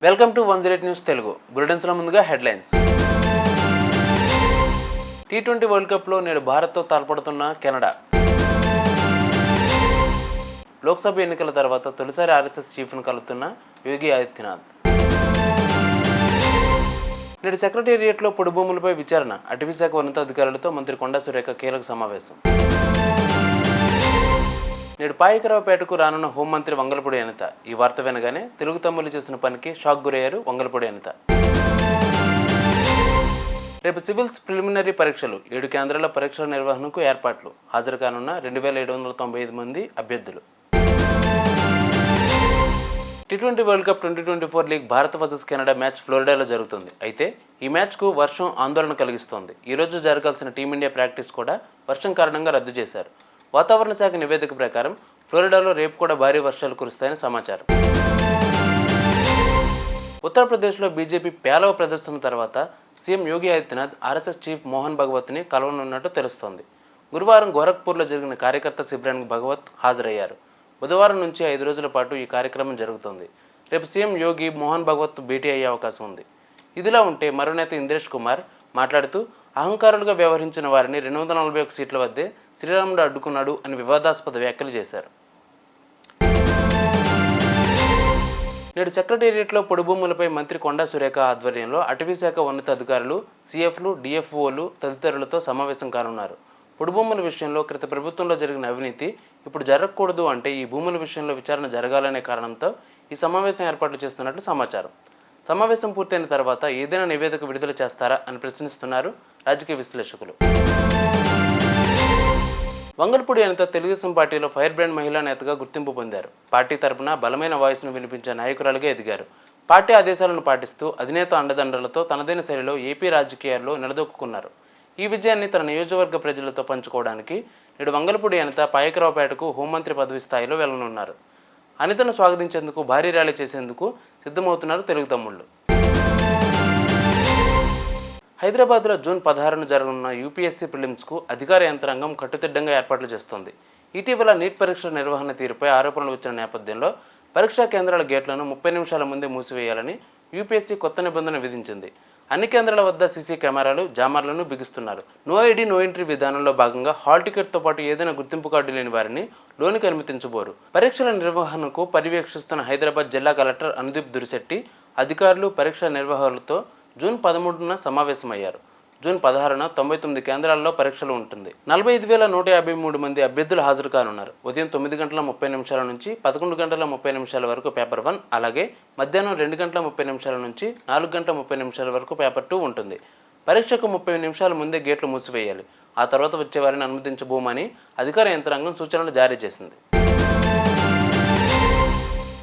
Welcome to 108 news Telugu. బులెటిన్స్లో ముందుగా headlines. T20 world కప్లో నేడు భారత్తో తలపడుతున్న కెనడా. లోక్సభ ఎన్నికల తర్వాత తొలిసారి ఆర్ఎస్ఎస్ చీఫ్ను కలుస్తున్న యోగి ఆదిత్యనాథ్. నేడు సెక్రటేరియట్లో పొడి భూములపై విచారణ. అటవీశాఖ ఉన్నతాధికారులతో మంత్రి కొండా సురేఖ కీలక సమావేశం. నేడు పాయకరావుపేటకు రానున్న హోంమంత్రి వంగలపూడి అనిత. ఈ వార్త వినగానే తెలుగు తమ్ముళ్ళు చేసిన పనికి షాక్ గురయ్యారు వంగలపూడి అనిత. రేపు సివిల్స్ ప్రిలిమినరీ పరీక్షలు. 7 కేంద్రాల పరీక్షల నిర్వహణకు ఏర్పాట్లు. హాజరు కానున్న 2795 మంది అభ్యర్థులు. టీ20 world cup 2024 league Bharat versus Canada match ఫ్లోరిడాలో జరుగుతుంది. అయితే ఈ మ్యాచ్కు వర్షం ఆందోళన కలిగిస్తోంది. ఈరోజు జరగాల్సిన టీమిండియా ప్రాక్టీస్ కూడా వర్షం కారణంగా రద్దు చేశారు. వాతావరణ శాఖ నివేదిక ప్రకారం ఫ్లోరిడాలో రేపు కూడా భారీ వర్షాలు కురుస్తాయని సమాచారం. ఉత్తరప్రదేశ్లో బీజేపీ పేలవ ప్రదర్శన తర్వాత CM Yogi Adityanath RSS chief Mohan భగవత్ని కలవనున్నట్టు తెలుస్తోంది. గురువారం గోరఖ్పూర్లో జరిగిన కార్యకర్త శిబిరానికి భగవత్ హాజరయ్యారు. బుధవారం నుంచి 5 రోజుల పాటు ఈ కార్యక్రమం జరుగుతుంది. రేపు సీఎం యోగి మోహన్ భగవత్ భేటీ అయ్యే అవకాశం ఉంది. ఇదిలా ఉంటే మరో నేత ఇంద్రేష్ కుమార్ మాట్లాడుతూ అహంకారులుగా వ్యవహరించిన వారిని 241 సీట్ల వద్దే శ్రీరాముడు అడ్డుకున్నాడు అని వివాదాస్పద వ్యాఖ్యలు చేశారు. నేడు సెక్రటేరియట్లో పొడి భూములపై మంత్రి కొండా సురేఖ ఆధ్వర్యంలో అటవీశాఖ ఉన్నతాధికారులు, సీఎఫ్లు, డిఎఫ్ఓలు తదితరులతో సమావేశం కానున్నారు. పొడి భూముల విషయంలో గత ప్రభుత్వంలో జరిగిన అవినీతి ఇప్పుడు జరగకూడదు అంటే ఈ భూముల విషయంలో విచారణ జరగాలనే కారణంతో ఈ సమావేశం ఏర్పాట్లు చేస్తున్నట్లు సమాచారం. సమావేశం పూర్తయిన తర్వాత ఏదైనా నివేదిక విడుదల చేస్తారా అని ప్రశ్నిస్తున్నారు రాజకీయ విశ్లేషకులు. వంగలపూడి అనిత తెలుగుదేశం పార్టీలో ఫైర్ బ్రాండ్ మహిళా నేతగా గుర్తింపు పొందారు. పార్టీ తరపున బలమైన వాయిస్ను వినిపించే నాయకురాలుగా ఎదిగారు. పార్టీ ఆదేశాలను పాటిస్తూ అధినేత అండదండలతో తనదైన శైలిలో ఏపీ రాజకీయాల్లో నిలదొక్కున్నారు. ఈ విజయాన్ని తన నియోజకవర్గ ప్రజలతో పంచుకోవడానికి నేడు వంగలపూడి అనిత పాయకరావుపేటకు హోంమంత్రి పదవి స్థాయిలో వెళ్లనున్నారు. అనితను స్వాగతించేందుకు భారీ ర్యాలీ చేసేందుకు సిద్ధమవుతున్నారు తెలుగు తమ్ముళ్ళు. హైదరాబాద్లో జూన్ 16న జరగనున్న యూపీఎస్సీ ప్రిలిమ్స్కు అధికార యంత్రాంగం కట్టుదిట్టంగా ఏర్పాట్లు చేస్తోంది. ఇటీవల నీట్ పరీక్షల నిర్వహణ తీరుపై ఆరోపణలు వచ్చిన నేపథ్యంలో పరీక్షా కేంద్రాల గేట్లను 30 నిమిషాల ముందే మూసివేయాలని యూపీఎస్సీ కొత్త నిబంధన విధించింది. అన్ని కేంద్రాల వద్ద సీసీ కెమెరాలు, జామర్లను బిగిస్తున్నారు. నో ఐడి నో ఎంట్రీ విధానంలో భాగంగా హాల్ టికెట్తో పాటు ఏదైనా గుర్తింపు కార్డు లేని వారిని లోనికి అనుమతించబోరు. పరీక్షల నిర్వహణకు పర్యవేక్షిస్తున్న హైదరాబాద్ జిల్లా కలెక్టర్ అనుదీప్ దురిశెట్టి అధికారులు పరీక్ష నిర్వాహకులతో జూన్ 13న సమావేశమయ్యారు. జూన్ 16న 99 కేంద్రాల్లో పరీక్షలు ఉంటుంది. 45,153 మంది అభ్యర్థులు హాజరు కానున్నారు. ఉదయం 9 గంటల 30 నిమిషాల నుంచి 11 గంటల 30 నిమిషాల వరకు పేపర్ 1, అలాగే మధ్యాహ్నం 2 గంటల 30 నిమిషాల నుంచి 4 గంటల 30 నిమిషాల వరకు పేపర్ 2 ఉంటుంది. పరీక్షకు 30 నిమిషాల ముందే గేట్లు మూసివేయాలి. ఆ తర్వాత వచ్చే వారిని అనుమతించబోమని అధికార యంత్రాంగం సూచనలు జారీ చేసింది.